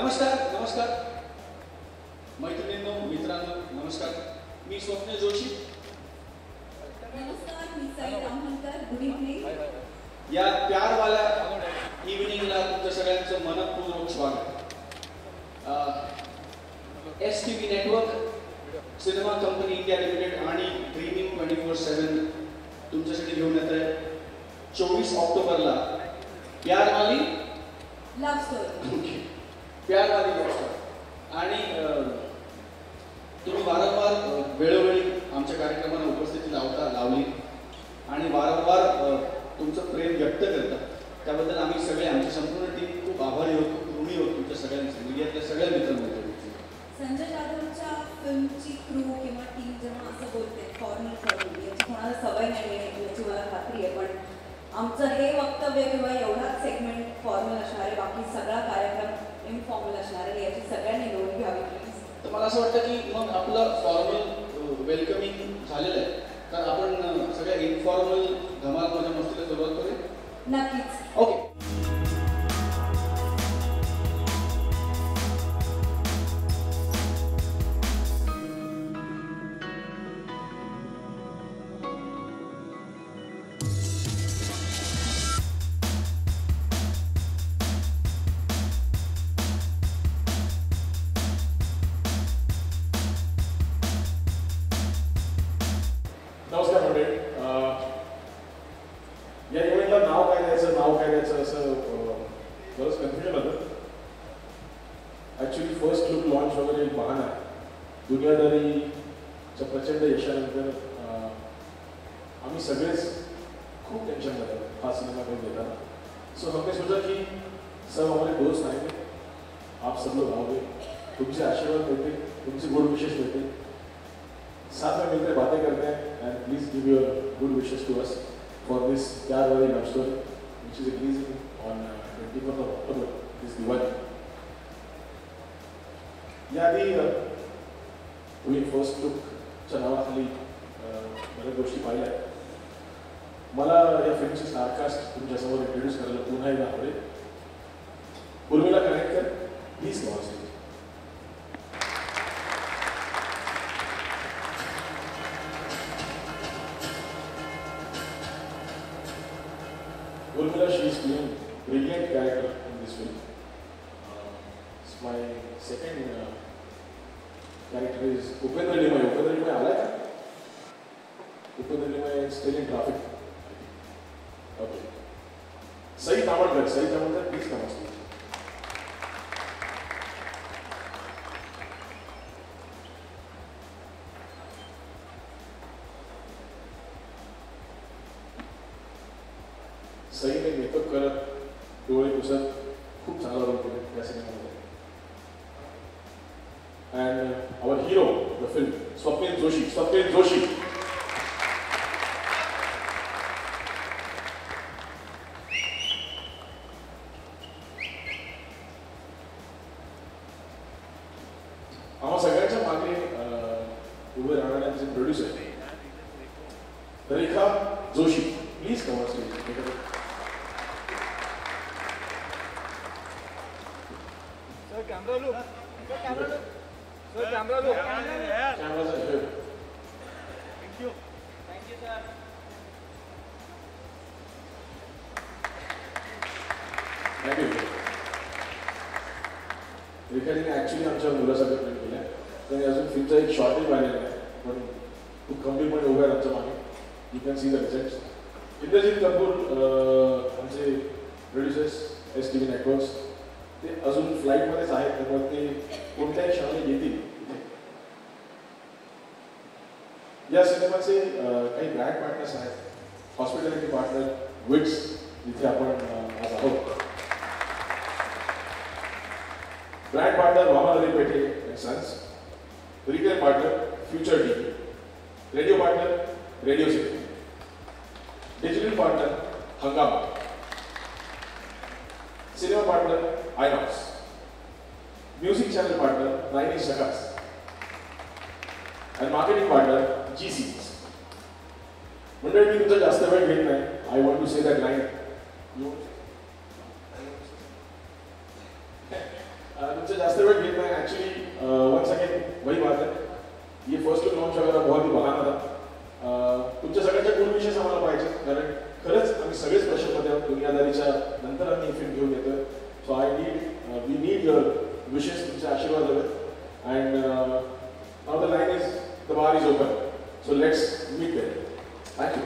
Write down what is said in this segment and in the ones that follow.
नमस्कार नमस्कार मैत्रिणींनो मित्रांनो नमस्कार. मी स्वप्नील जोशी. नमस्कार, मी साई रामहंकर. Good evening. या प्यारवाल्या इव्हनिंगला तुमच्या सगळ्यांचं मनपूर्वक स्वागत. STV network, cinema company India limited आणि ड्रीमिंग 24/7 तुमच्यासाठी घेऊन येत आहे 24 ऑक्टोबरला Pyaarwali love story. Pyaarwali love story. आणि तुम्ही वारंवार वेळोवेळी आमच्या कार्यक्रमांना उपस्थिती लावली आणि वारंवार तुमचं प्रेम व्यक्त करता. त्याबद्दल आम्ही सगळे आमची संपूर्ण टीम खूप आभारी होतो, ऋणी होतो तुमच्या सगळ्यांचे, मीडियातल्या सगळ्या मित्रांमध्ये. संजय जाधवच्या फिल्मची क्रू किंवा टीम जेव्हा असं बोलते फॉर्मल करून, याची कोणाला सवय नाही आहे याची मला खात्री आहे, पण आमचं हे वक्तव्य किंवा एवढाच सेगमेंट फॉर्मल असणार आहे, बाकी सगळा कार्यक्रम इनफॉर्मल असणार आहे, याची सगळ्यांनी नोंद घ्यावी प्लीज. तर मला असं वाटतं की मग आपलं फॉर्मल वेलकमिंग झालेलं आहे, तर आपण सगळ्या इनफॉर्मल धमाल मजा मस्तीला सुरुवात करूया. नक्कीच. ओके. नमस्कार मंडळी. या इव्हेंटला नाव काय द्यायचं असं बरंच कन्फ्युजन होतं. ॲक्च्युली फर्स्ट लुक लॉन्च वगैरे एक बहाणा आहे. दुनियादारीच्या प्रचंड यशानंतर आम्ही सगळेच खूप टेंशन झालं हा सिनेमा करून देताना. सो हमने सोचा कि सब हमारे दोस्त आएंगे, आप सब लोग आओगे, तुमसे आशीर्वाद मिलते, तुमसे गुड विशेष मिलते, साथ में मिलकर बातें करते हैं. And please give your good wishes to us for this Pyaarwali love story which is releasing on 24 October this Diwali. याआधी तुम्ही फर्स्ट लुकच्या नावाखाली बऱ्याच गोष्टी पाहिल्या. मला या फिल्मची स्टारकास्ट तुमच्यासमोर इंट्रोड्यूस करायला पुन्हा एकदा आवडेल. Urmila connector, please come on stage. Urmila, she is playing brilliant character in this film. It's my second character is Upendra Limay. Upendra Limay आला है? Upendra Limay is still in traffic. Okay. Sai Tawadkar, please come on stage. सईने makeup करत, डोळे पुसत खूप चांगला role केला या सिनेमामध्ये. And our hero the film Swapnil Joshi. आम्हा सगळ्यांच्या मागे उभे राहणारे जे producer Rekha Joshi, please come on stage. Camera look. Camera look. Cameras are here. Thank you. Thank you, sir. Thank you. रेखाने ॲक्च्युली आमच्या मुलासाठी प्रेम केलं आहे. त्यांनी अजून फिल्मचा एक शॉर्टही पाहिलेला आहे, पण खूप गंभीरपणे उभे आहेत आमच्या मागे. You can see the results. Indrajit Kapoor आमचे प्रोड्युसर्स STV नेटवर्क्स, ते अजून फ्लाईटमध्येच आहेत, त्यामुळे ते कोणत्याही क्षणाला येतील. या सिनेमाचे काही ब्रँड पार्टनर्स आहेत. हॉस्पिटॅलिटी पार्टनर विट्स, जिथे आपण आज आहोत. Brand partner Waman Pethe and sons. Retail partner future TV. Radio partner radio city. Digital partner Hungama. Cinema partner INOX. Music channel partner 9 Inch Zakas. आणि मार्केटिंग पार्टनर GC. मंडळी, मी तुमचा जास्त वेळ घेत नाही. I want to say that line. तुमचा वही बात है. ये फर्स्ट लुक लॉन्च वगैरह बहुत ही बघाना था. तुमच्या सगळ्यांच्या गुड विशेष आम्हाला पाहिजे, कारण खरंच आम्ही सगळेच प्रेशरमध्ये आहोत. दुनियादारीच्या नंतर आम्ही फिल्म घेऊन येतोय. So we need your wishes, तुमचे आशीर्वाद हवे. And now the line is, the bar is open. So let's meet there. Thank you.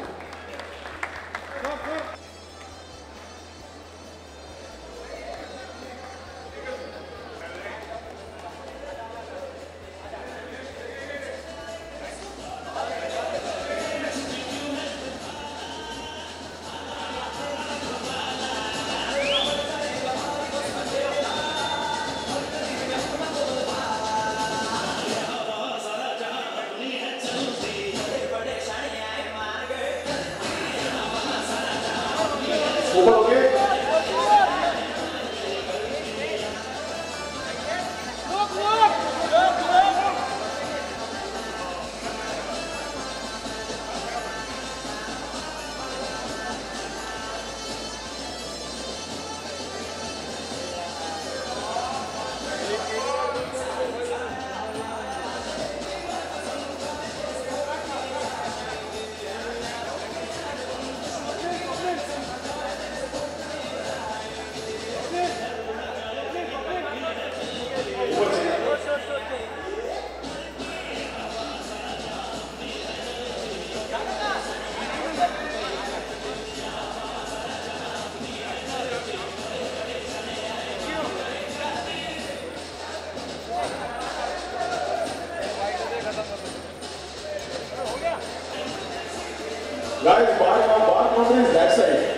Guys, bar counter is that side.